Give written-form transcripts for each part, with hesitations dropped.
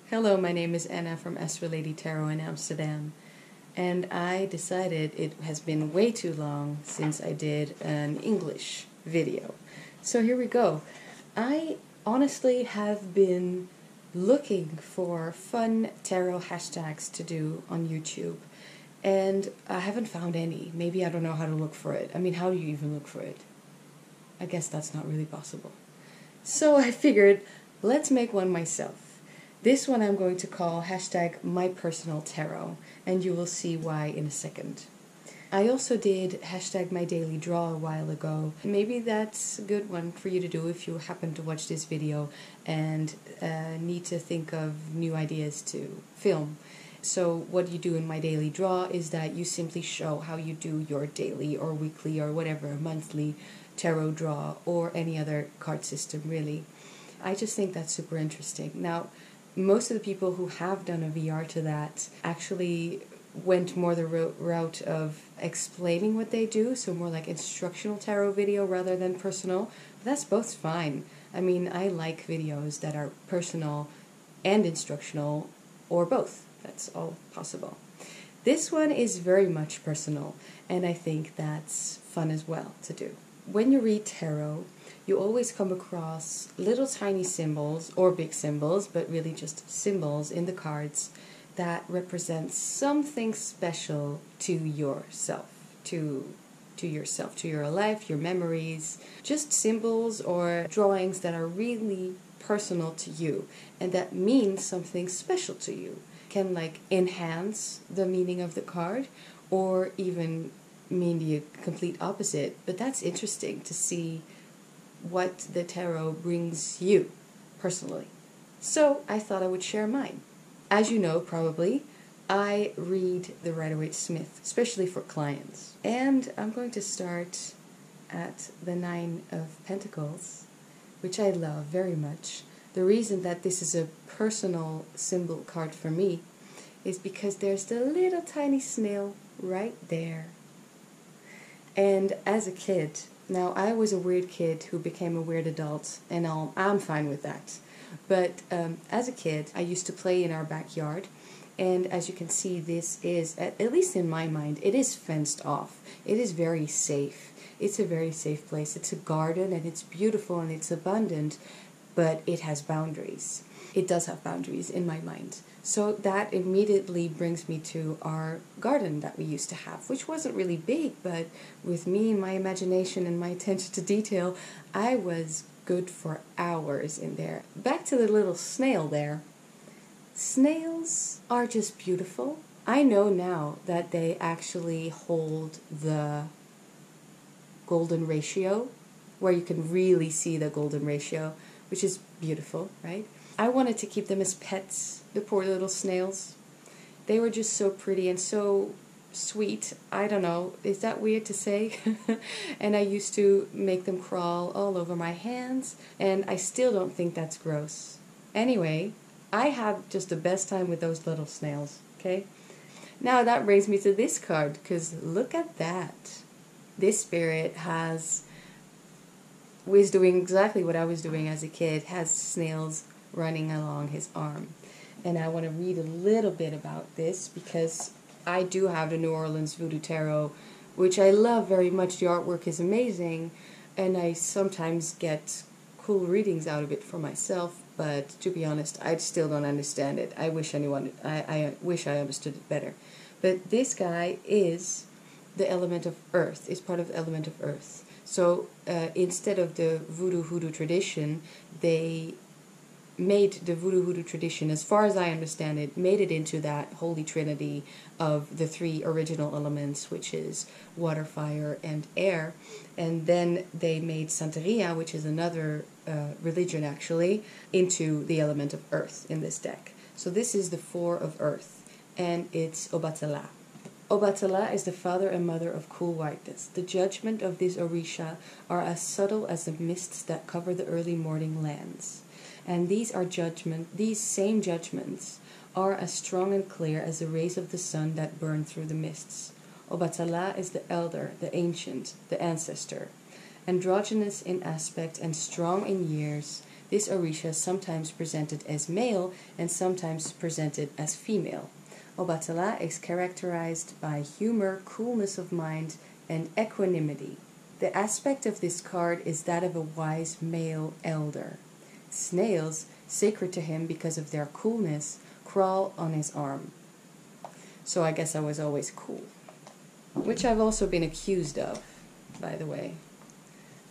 Hello, my name is Anna from Astralladytarot in Amsterdam, and I decided it has been way too long since I did an English video. So here we go. I honestly have been looking for fun tarot hashtags to do on YouTube, and I haven't found any. Maybe I don't know how to look for it. I mean, how do you even look for it? I guess that's not really possible. So I figured, let's make one myself. This one I'm going to call hashtag mypersonaltarot, and you will see why in a second. I also did hashtag my daily draw a while ago. Maybe that's a good one for you to do if you happen to watch this video and need to think of new ideas to film. So what you do in my daily draw is that you simply show how you do your daily or weekly or whatever monthly tarot draw or any other card system really. I just think that's super interesting. Now, most of the people who have done a VR to that actually went more the route of explaining what they do, so more like instructional tarot video rather than personal. But that's both fine. I mean, I like videos that are personal and instructional, or both. That's all possible. This one is very much personal, and I think that's fun as well to do. When you read tarot, you always come across little tiny symbols, or big symbols, but really just symbols in the cards that represent something special to yourself, to your life, your memories, just symbols or drawings that are really personal to you and that mean something special to you. Can like enhance the meaning of the card or even mean the complete opposite, but that's interesting to see what the tarot brings you personally. So I thought I would share mine. As you know, probably, I read the Rider-Waite-Smith, especially for clients. And I'm going to start at the Nine of Pentacles, which I love very much. The reason that this is a personal symbol card for me is because there's the little tiny snail right there. And as a kid, now I was a weird kid who became a weird adult, and I'm fine with that. But as a kid, I used to play in our backyard, and as you can see, this is, at least in my mind, it is fenced off. It is very safe. It's a very safe place. It's a garden, and it's beautiful, and it's abundant, but it has boundaries. It does have boundaries in my mind. So that immediately brings me to our garden that we used to have, which wasn't really big, but with me and my imagination and my attention to detail, I was good for hours in there. Back to the little snail there. Snails are just beautiful. I know now that they actually hold the golden ratio, where you can really see the golden ratio, which is beautiful, right? I wanted to keep them as pets, the poor little snails. They were just so pretty and so sweet. I don't know, is that weird to say? And I used to make them crawl all over my hands, and I still don't think that's gross. Anyway, I had just the best time with those little snails, okay? Now that brings me to this card, because look at that. This spirit was doing exactly what I was doing as a kid, has snails running along his arm. And I want to read a little bit about this because I do have the New Orleans Voodoo Tarot, which I love very much. The artwork is amazing, and I sometimes get cool readings out of it for myself, but to be honest, I still don't understand it. I wish I wish I understood it better. But this guy is the element of earth, is part of the element of earth. So instead of the voodoo tradition, they made the voodoo tradition, as far as I understand it, made it into that holy trinity of the three original elements, which is water, fire, and air. And then they made Santeria, which is another religion actually, into the element of earth in this deck. So this is the Four of Earth, and it's Obatala. Obatala is the father and mother of cool whiteness. The judgment of this Orisha are as subtle as the mists that cover the early morning lands. And these same judgments are as strong and clear as the rays of the sun that burn through the mists. Obatala is the elder, the ancient, the ancestor. Androgynous in aspect and strong in years, This Orisha is sometimes presented as male and sometimes presented as female. Obatala is characterized by humor, coolness of mind, and equanimity. The aspect of this card is that of a wise male elder. Snails, sacred to him because of their coolness, crawl on his arm. So I guess I was always cool. Which I've also been accused of, by the way.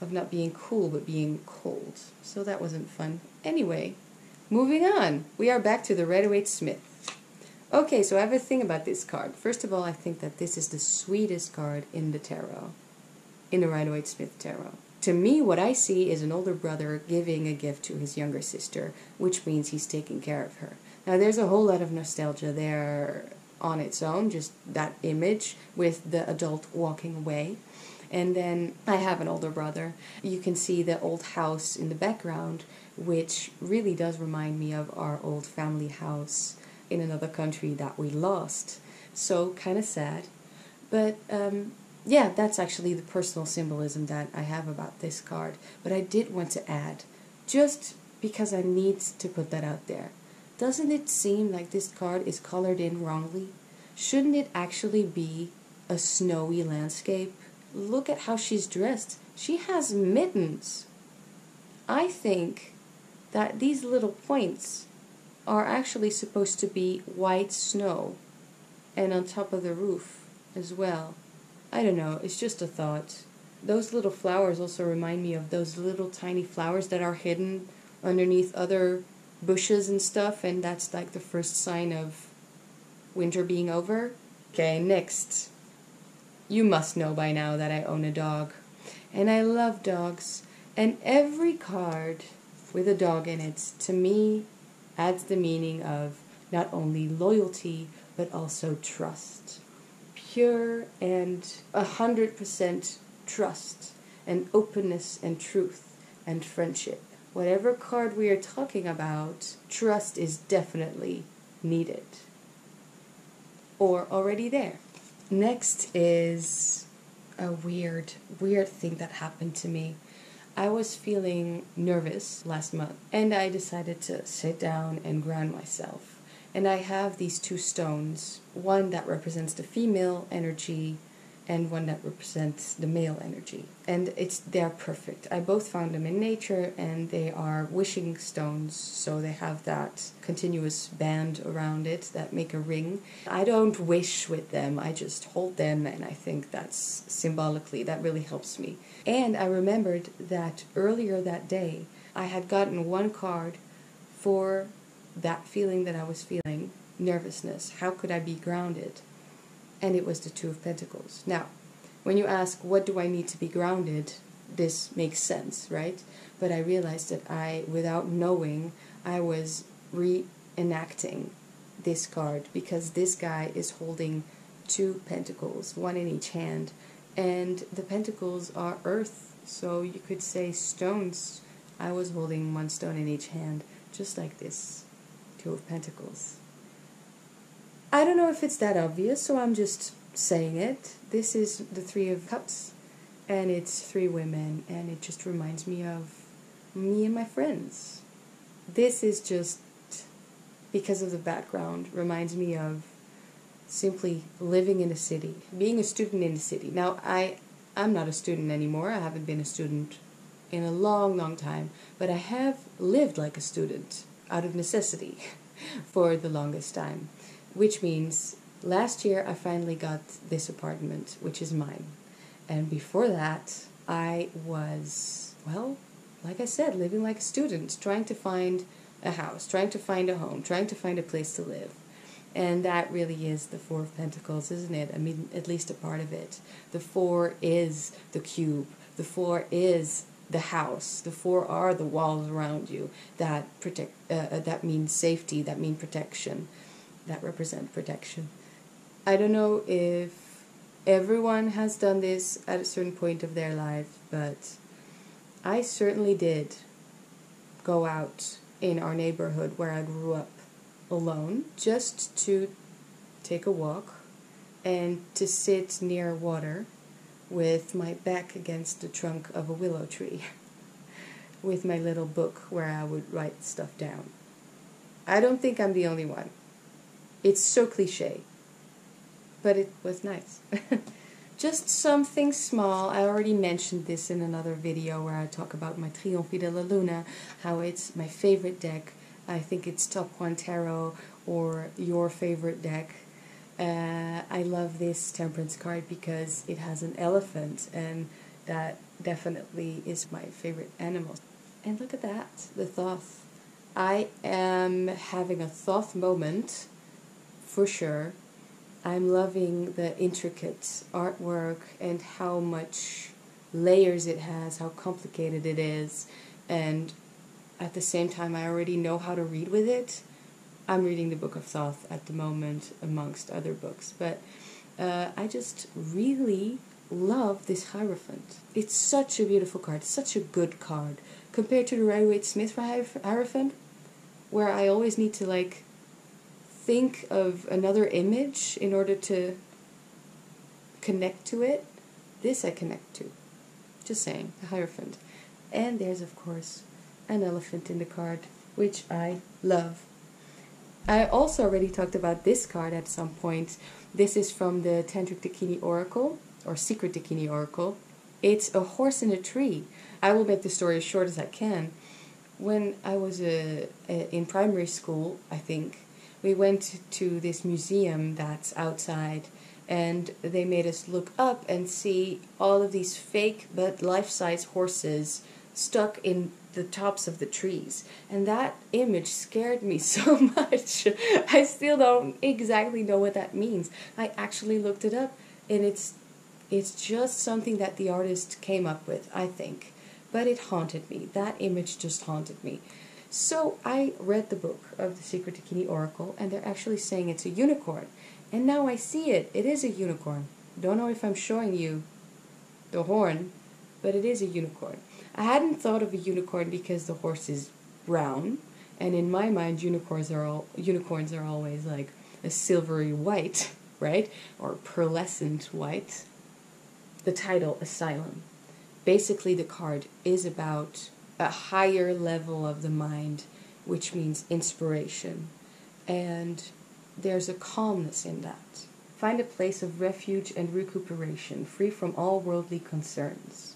Of not being cool, but being cold. So that wasn't fun. Anyway, moving on. We are back to the Rider-Waite-Smith. Okay, so I have a thing about this card. First of all, I think that this is the sweetest card in the tarot. In the Rider-Waite-Smith tarot. To me, what I see is an older brother giving a gift to his younger sister, which means he's taking care of her. Now, there's a whole lot of nostalgia there on its own, just that image with the adult walking away. And then I have an older brother. You can see the old house in the background, which really does remind me of our old family house in another country that we lost. So, kind of sad. But, yeah, that's actually the personal symbolism that I have about this card. But I did want to add, just because I need to put that out there. Doesn't it seem like this card is colored in wrongly? Shouldn't it actually be a snowy landscape? Look at how she's dressed. She has mittens. I think that these little points are actually supposed to be white snow, and on top of the roof as well. I don't know, it's just a thought. Those little flowers also remind me of those little tiny flowers that are hidden underneath other bushes and stuff, and that's like the first sign of winter being over. Okay, next. You must know by now that I own a dog, and I love dogs, and every card with a dog in it, to me, adds the meaning of not only loyalty, but also trust. Pure and 100% trust, and openness and truth and friendship. Whatever card we are talking about, trust is definitely needed. Or already there. Next is a weird thing that happened to me. I was feeling nervous last month, and I decided to sit down and ground myself. And I have these two stones, one that represents the female energy and one that represents the male energy. And they're perfect. I both found them in nature, and they are wishing stones, so they have that continuous band around it that make a ring. I don't wish with them, I just hold them, and I think that's symbolically, that really helps me. And I remembered that earlier that day, I had gotten one card for that feeling that I was feeling, nervousness. How could I be grounded? And it was the Two of Pentacles. Now, when you ask, what do I need to be grounded? This makes sense, right? But I realized that without knowing, I was reenacting this card, because this guy is holding two pentacles, one in each hand, and the pentacles are earth, so you could say stones. I was holding one stone in each hand, just like this Two of Pentacles. I don't know if it's that obvious, so I'm just saying it. This is the Three of Cups, and it's three women, and it just reminds me of me and my friends. This is just, because of the background, reminds me of simply living in a city, being a student in a city. Now, I'm not a student anymore. I haven't been a student in a long, long time, but I have lived like a student out of necessity for the longest time. Which means last year I finally got this apartment, which is mine. And before that, I was, well, like I said, living like a student, trying to find a house, trying to find a home, trying to find a place to live. And that really is the Four of Pentacles, isn't it? I mean, at least a part of it. The Four is the cube. The Four is the house. The Four are the walls around you that that means safety, that mean protection. That represent protection. I don't know if everyone has done this at a certain point of their life, but I certainly did go out in our neighborhood where I grew up alone, just to take a walk and to sit near water with my back against the trunk of a willow tree. with my little book where I would write stuff down. I don't think I'm the only one. It's so cliche, but it was nice. Just something small. I already mentioned this in another video where I talk about my Trionfi Della, how it's my favorite deck. I think it's top 1 tarot or your favorite deck. I love this Temperance card because it has an elephant, and that definitely is my favorite animal. And look at that, the Thoth. I am having a Thoth moment, for sure. I'm loving the intricate artwork and how much layers it has, how complicated it is, and at the same time I already know how to read with it. I'm reading the Book of Thoth at the moment, amongst other books, but I just really love this Hierophant. It's such a beautiful card, such a good card, compared to the Waite Hierophant, where I always need to like think of another image in order to connect to it. This I connect to. Just saying, the Hierophant. And there's of course an elephant in the card, which I love. I also already talked about this card at some point. This is from the Tantric Dakini Oracle, or Secret Dakini Oracle. It's a horse in a tree. I will make the story as short as I can. When I was in primary school, I think, we went to this museum that's outside, and they made us look up and see all of these fake but life-size horses stuck in the tops of the trees. And that image scared me so much. I still don't exactly know what that means. I actually looked it up, and it's just something that the artist came up with, I think. But it haunted me. That image just haunted me. So I read the book of the Secret Dakini Oracle, and they're actually saying it's a unicorn. And now I see it. It is a unicorn. Don't know if I'm showing you the horn, but it is a unicorn. I hadn't thought of a unicorn because the horse is brown, and in my mind unicorns are always like a silvery white, right? Or pearlescent white. The title, Asylum. Basically the card is about a higher level of the mind, which means inspiration. And there's a calmness in that. Find a place of refuge and recuperation, free from all worldly concerns.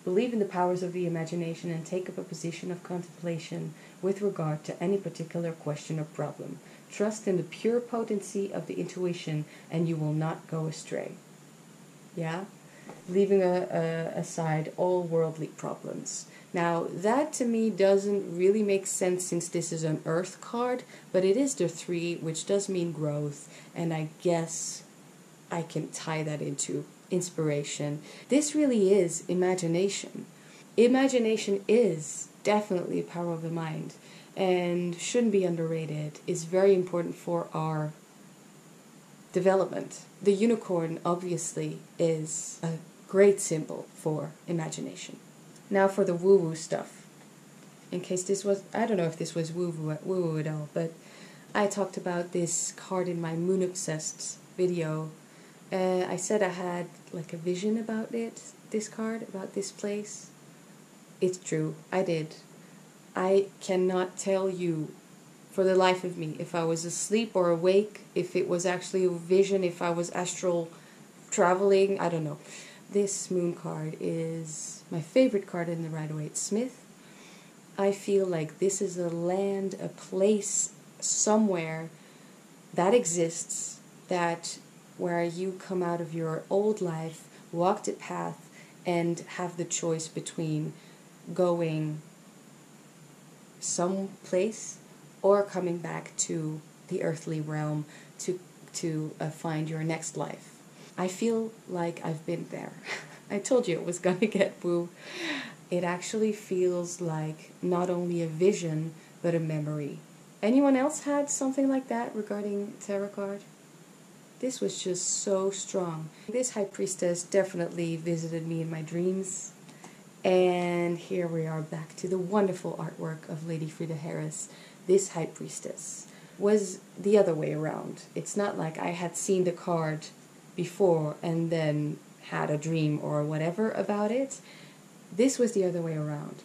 Believe in the powers of the imagination and take up a position of contemplation with regard to any particular question or problem. Trust in the pure potency of the intuition and you will not go astray. Yeah? Leaving aside all worldly problems. Now, that to me doesn't really make sense since this is an Earth card, but it is the 3, which does mean growth, and I guess I can tie that into inspiration. This really is imagination. Imagination is definitely a power of the mind, and shouldn't be underrated. It's very important for our development. The unicorn, obviously, is a great symbol for imagination. Now for the woo-woo stuff. In case this was, I don't know if this was woo-woo at all, but I talked about this card in my Moon Obsessed video. I said I had like a vision about it, this card, about this place. It's true, I did. I cannot tell you for the life of me if I was asleep or awake, if it was actually a vision, if I was astral traveling, I don't know. This moon card is my favorite card in the Rider-Waite-Smith. I feel like this is a land, a place, somewhere that exists, that where you come out of your old life, walk the path, and have the choice between going someplace or coming back to the earthly realm to find your next life. I feel like I've been there. I told you it was gonna get woo. It actually feels like not only a vision, but a memory. Anyone else had something like that regarding tarot card? This was just so strong. This High Priestess definitely visited me in my dreams. And here we are back to the wonderful artwork of Lady Frida Harris. This High Priestess was the other way around. It's not like I had seen the card before and then had a dream or whatever about it. This was the other way around.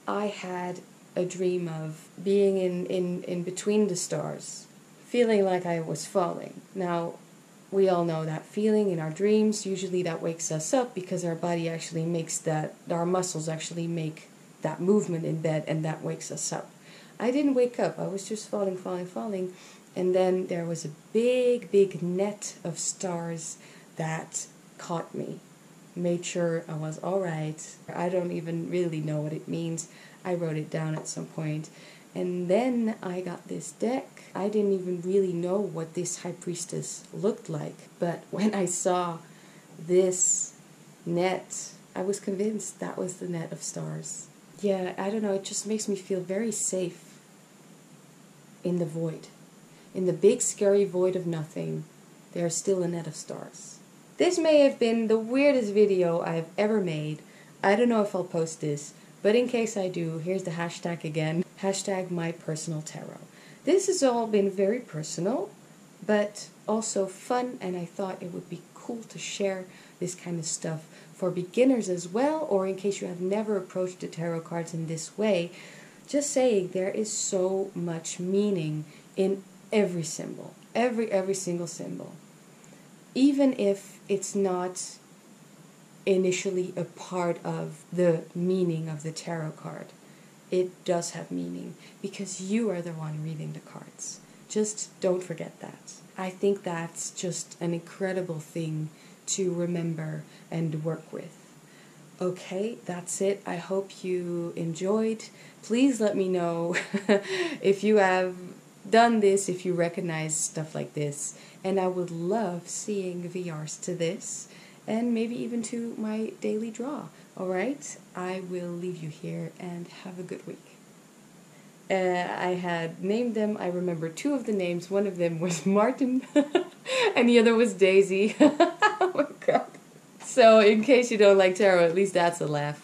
I had a dream of being in between the stars, feeling like I was falling. Now, we all know that feeling in our dreams. Usually that wakes us up because our body actually makes that, our muscles actually make that movement in bed, and that wakes us up. I didn't wake up. I was just falling, falling, falling. And then there was a big, big net of stars that caught me. Made sure I was all right. I don't even really know what it means. I wrote it down at some point. And then I got this deck. I didn't even really know what this High Priestess looked like. But when I saw this net, I was convinced that was the net of stars. Yeah, I don't know, it just makes me feel very safe in the void. In the big scary void of nothing, there's still a net of stars. This may have been the weirdest video I've ever made. I don't know if I'll post this, but in case I do, here's the hashtag again. Hashtag mypersonaltarot. This has all been very personal, but also fun, and I thought it would be cool to share this kind of stuff for beginners as well, or in case you have never approached the tarot cards in this way. Just saying, there is so much meaning in every symbol, every single symbol. Even if it's not initially a part of the meaning of the tarot card, it does have meaning because you are the one reading the cards. Just don't forget that. I think that's just an incredible thing to remember and work with. Okay, that's it. I hope you enjoyed. Please let me know if you have done this, if you recognize stuff like this. And I would love seeing VRs to this, and maybe even to my daily draw. Alright, I will leave you here and have a good week. I had named them, I remember 2 of the names. One of them was Martin, and the other was Daisy. Oh my god. So in case you don't like tarot, at least that's a laugh.